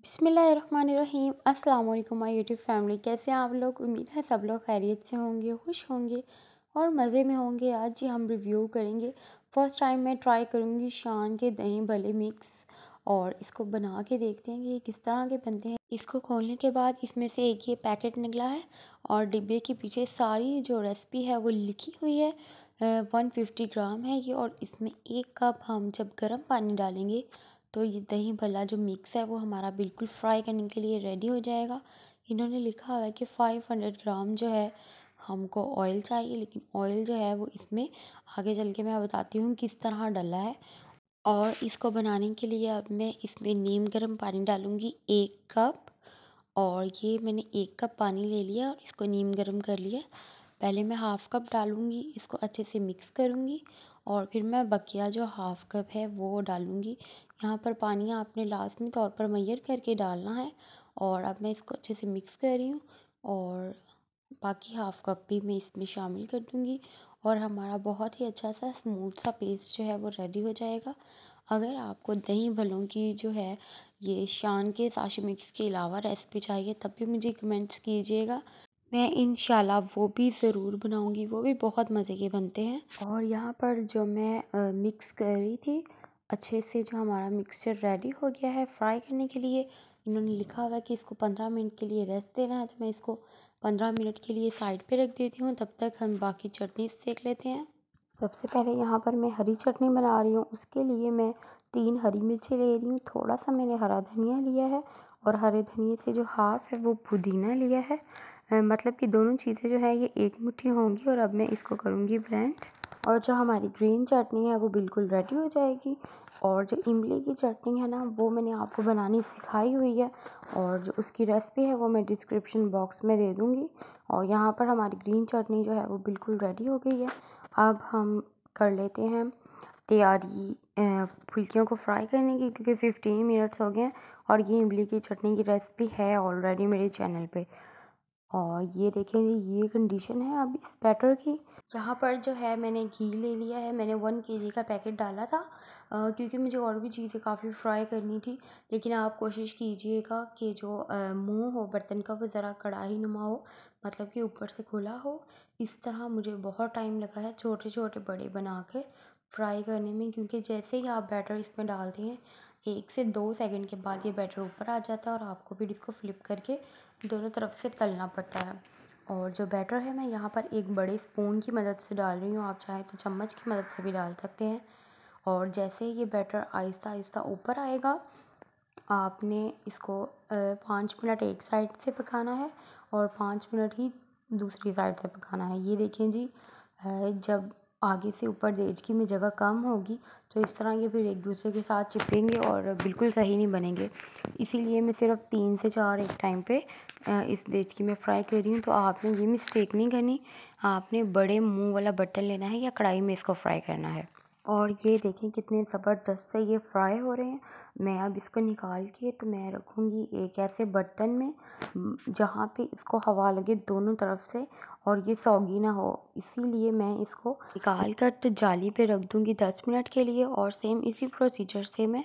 बिस्मिल्लाहिर्रहमानिर्रहीम। अस्सलाम वालेकुम माय यूट्यूब फैमिली। कैसे हैं आप लोग? उम्मीद है सब लोग खैरियत से होंगे, खुश होंगे और मज़े में होंगे। आज जी हम रिव्यू करेंगे। फ़र्स्ट टाइम मैं ट्राई करूँगी शान के दही भल्ले मिक्स, और इसको बना के देखते हैं कि ये किस तरह के बनते हैं। इसको खोलने के बाद इसमें से एक ये पैकेट निकला है और डिब्बे के पीछे सारी जो रेसिपी है वो लिखी हुई है। 150 ग्राम है ये, और इसमें 1 कप हम जब गर्म पानी डालेंगे तो ये दही भल्ला जो मिक्स है वो हमारा बिल्कुल फ्राई करने के लिए रेडी हो जाएगा। इन्होंने लिखा हुआ है कि 500 ग्राम जो है हमको ऑयल चाहिए, लेकिन ऑयल जो है वो इसमें आगे चल के मैं बताती हूँ किस तरह डला है। और इसको बनाने के लिए अब मैं इसमें नीम गर्म पानी डालूँगी 1 कप। और ये मैंने 1 कप पानी ले लिया और इसको नीम गर्म कर लिया। पहले मैं हाफ़ कप डालूँगी, इसको अच्छे से मिक्स करूँगी और फिर मैं बकिया जो हाफ़ कप है वो डालूँगी। यहाँ पर पानी आपने लाज़मी तौर पर मेजर करके डालना है। और अब मैं इसको अच्छे से मिक्स कर रही हूँ और बाकी हाफ़ कप भी मैं इसमें शामिल कर दूँगी और हमारा बहुत ही अच्छा सा स्मूथ सा पेस्ट जो है वो रेडी हो जाएगा। अगर आपको दही भल्लों की जो है ये शान के साशे मिक्स के अलावा रेसिपी चाहिए तब भी मुझे कमेंट्स कीजिएगा। मैं इंशाल्लाह वो भी ज़रूर बनाऊंगी, वो भी बहुत मज़े के बनते हैं। और यहाँ पर जो मैं मिक्स कर रही थी अच्छे से, जो हमारा मिक्सचर रेडी हो गया है फ्राई करने के लिए। इन्होंने लिखा हुआ है कि इसको 15 मिनट के लिए रेस्ट देना है, तो मैं इसको 15 मिनट के लिए साइड पे रख देती हूँ। तब तक हम बाकी चटनी सेक लेते हैं। सबसे पहले यहाँ पर मैं हरी चटनी बना रही हूँ। उसके लिए मैं 3 हरी मिर्ची ले रही हूँ, थोड़ा सा मैंने हरा धनिया लिया है और हरे धनिए से जो हाफ़ है वो पुदीना लिया है। मतलब कि दोनों चीज़ें जो है ये एक मुट्ठी होंगी। और अब मैं इसको करूँगी ब्लेंड, और जो हमारी ग्रीन चटनी है वो बिल्कुल रेडी हो जाएगी। और जो इमली की चटनी है ना, वो मैंने आपको बनानी सिखाई हुई है और जो उसकी रेसिपी है वो मैं डिस्क्रिप्शन बॉक्स में दे दूँगी। और यहाँ पर हमारी ग्रीन चटनी जो है वो बिल्कुल रेडी हो गई है। अब हम कर लेते हैं तैयारी फुल्कियों को फ्राई करने की, क्योंकि 15 मिनट्स हो गए हैं और ये इमली की चटनी की रेसिपी है ऑलरेडी मेरे चैनल पे। और ये देखें जी, ये कंडीशन है अब इस बैटर की। यहाँ पर जो है मैंने घी ले लिया है, मैंने 1 kg का पैकेट डाला था क्योंकि मुझे और भी चीज़ें काफ़ी फ्राई करनी थी। लेकिन आप कोशिश कीजिएगा कि जो मुंह हो बर्तन का वो ज़रा कढ़ाई नुमा हो, मतलब कि ऊपर से खुला हो। इस तरह मुझे बहुत टाइम लगा है छोटे छोटे बड़े बनाकर फ्राई करने में, क्योंकि जैसे ही आप बैटर इसमें डालते हैं 1 से 2 सेकंड के बाद ये बैटर ऊपर आ जाता है और आपको फिर इसको फ्लिप करके दोनों तरफ से तलना पड़ता है। और जो बैटर है मैं यहाँ पर एक बड़े स्पून की मदद से डाल रही हूँ, आप चाहें तो चम्मच की मदद से भी डाल सकते हैं। और जैसे ये बैटर आहिस्ता आहिस्ता ऊपर आएगा, आपने इसको 5 मिनट एक साइड से पकाना है और 5 मिनट ही दूसरी साइड से पकाना है। ये देखें जी, जब आगे से ऊपर देचकी में जगह कम होगी तो इस तरह ये फिर एक दूसरे के साथ चिपकेंगे और बिल्कुल सही नहीं बनेंगे। इसीलिए मैं सिर्फ 3 से 4 एक टाइम पे इस देचकी में फ्राई कर रही हूँ। तो आपने ये मिस्टेक नहीं करनी, आपने बड़े मुंह वाला बर्तन लेना है या कढ़ाई में इसको फ्राई करना है। और ये देखें कितने ज़बरदस्त से ये फ्राई हो रहे हैं। मैं अब इसको निकाल के तो मैं रखूँगी एक ऐसे बर्तन में जहाँ पे इसको हवा लगे दोनों तरफ से और ये सौगी ना हो। इसीलिए मैं इसको निकाल कर तो जाली पे रख दूँगी 10 मिनट के लिए। और सेम इसी प्रोसीजर से मैं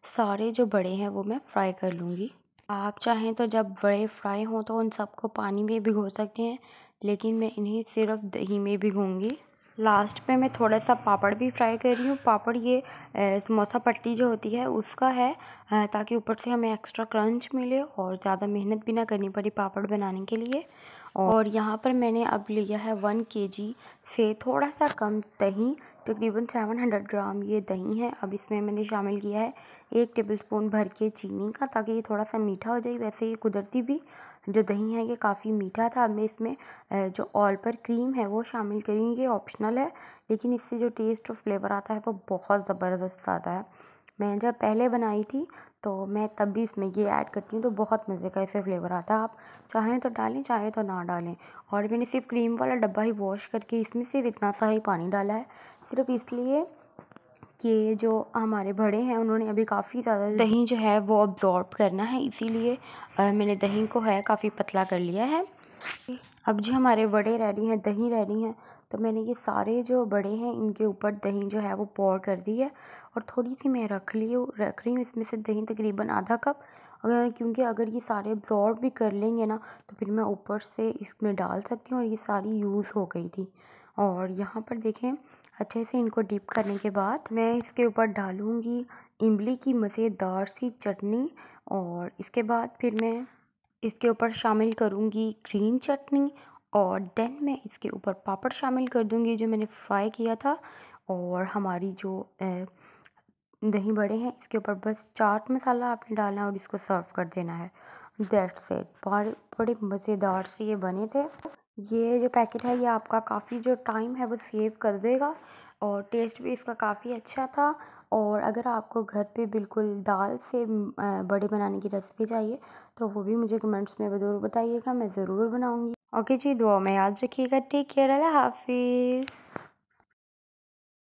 सारे जो बड़े हैं वो मैं फ्राई कर लूँगी। आप चाहें तो जब बड़े फ्राई हों तो उन सबको पानी में भिगो सकते हैं, लेकिन मैं इन्हें सिर्फ दही में भिगोऊँगी। लास्ट में मैं थोड़ा सा पापड़ भी फ्राई कर रही हूँ। पापड़ ये समोसा पट्टी जो होती है उसका है, ताकि ऊपर से हमें एक्स्ट्रा क्रंच मिले और ज़्यादा मेहनत भी ना करनी पड़ी पापड़ बनाने के लिए। और यहाँ पर मैंने अब लिया है 1 kg से थोड़ा सा कम दही, तकरीबन 700 ग्राम ये दही है। अब इसमें मैंने शामिल किया है 1 टेबलस्पून भर के चीनी का, ताकि ये थोड़ा सा मीठा हो जाए। वैसे ये कुदरती भी जो दही है ये काफ़ी मीठा था। अब मैं इसमें जो ऑल पर क्रीम है वो शामिल करेंगे, ये ऑप्शनल है, लेकिन इससे जो टेस्ट और फ्लेवर आता है वो बहुत ज़बरदस्त आता है। मैं जब पहले बनाई थी तो मैं तब भी इसमें ये ऐड करती हूँ, तो बहुत मज़े का इससे फ्लेवर आता है। आप चाहें तो डालें, चाहें तो ना डालें। और मैंने सिर्फ क्रीम वाला डब्बा ही वॉश करके इसमें सिर्फ इतना सा ही पानी डाला है, सिर्फ इसलिए कि जो हमारे बड़े हैं उन्होंने अभी काफ़ी ज़्यादा दही जो है वो अब्ज़ॉर्ब करना है, इसीलिए मैंने दही को है काफ़ी पतला कर लिया है। अब जी हमारे बड़े रेडी हैं, दही रेडी हैं, तो मैंने ये सारे जो बड़े हैं इनके ऊपर दही जो है वो पोर कर दी है। और थोड़ी सी मैं रख रही हूँ इसमें से दही, तकरीबन आधा कप। क्योंकि अगर ये सारे अब्जॉर्ब भी कर लेंगे ना तो फिर मैं ऊपर से इसमें डाल सकती हूँ, और ये सारी यूज़ हो गई थी। और यहाँ पर देखें, अच्छे से इनको डिप करने के बाद मैं इसके ऊपर डालूँगी इमली की मज़ेदार सी चटनी, और इसके बाद फिर मैं इसके ऊपर शामिल करूँगी ग्रीन चटनी, और देन मैं इसके ऊपर पापड़ शामिल कर दूँगी जो मैंने फ्राई किया था। और हमारी जो दही बड़े हैं, इसके ऊपर बस चाट मसाला आपने डालना है और इसको सर्व कर देना है। That's it. बड़े बड़े मज़ेदार से ये बने थे। ये जो पैकेट है ये आपका काफ़ी जो टाइम है वो सेव कर देगा, और टेस्ट भी इसका काफ़ी अच्छा था। और अगर आपको घर पे बिल्कुल दाल से बड़े बनाने की रेसिपी चाहिए तो वो भी मुझे कमेंट्स में ज़रूर बताइएगा, मैं ज़रूर बनाऊँगी। ओके जी, दुआ में याद रखिएगा। टेक केयर, अल्लाह हाफिज़।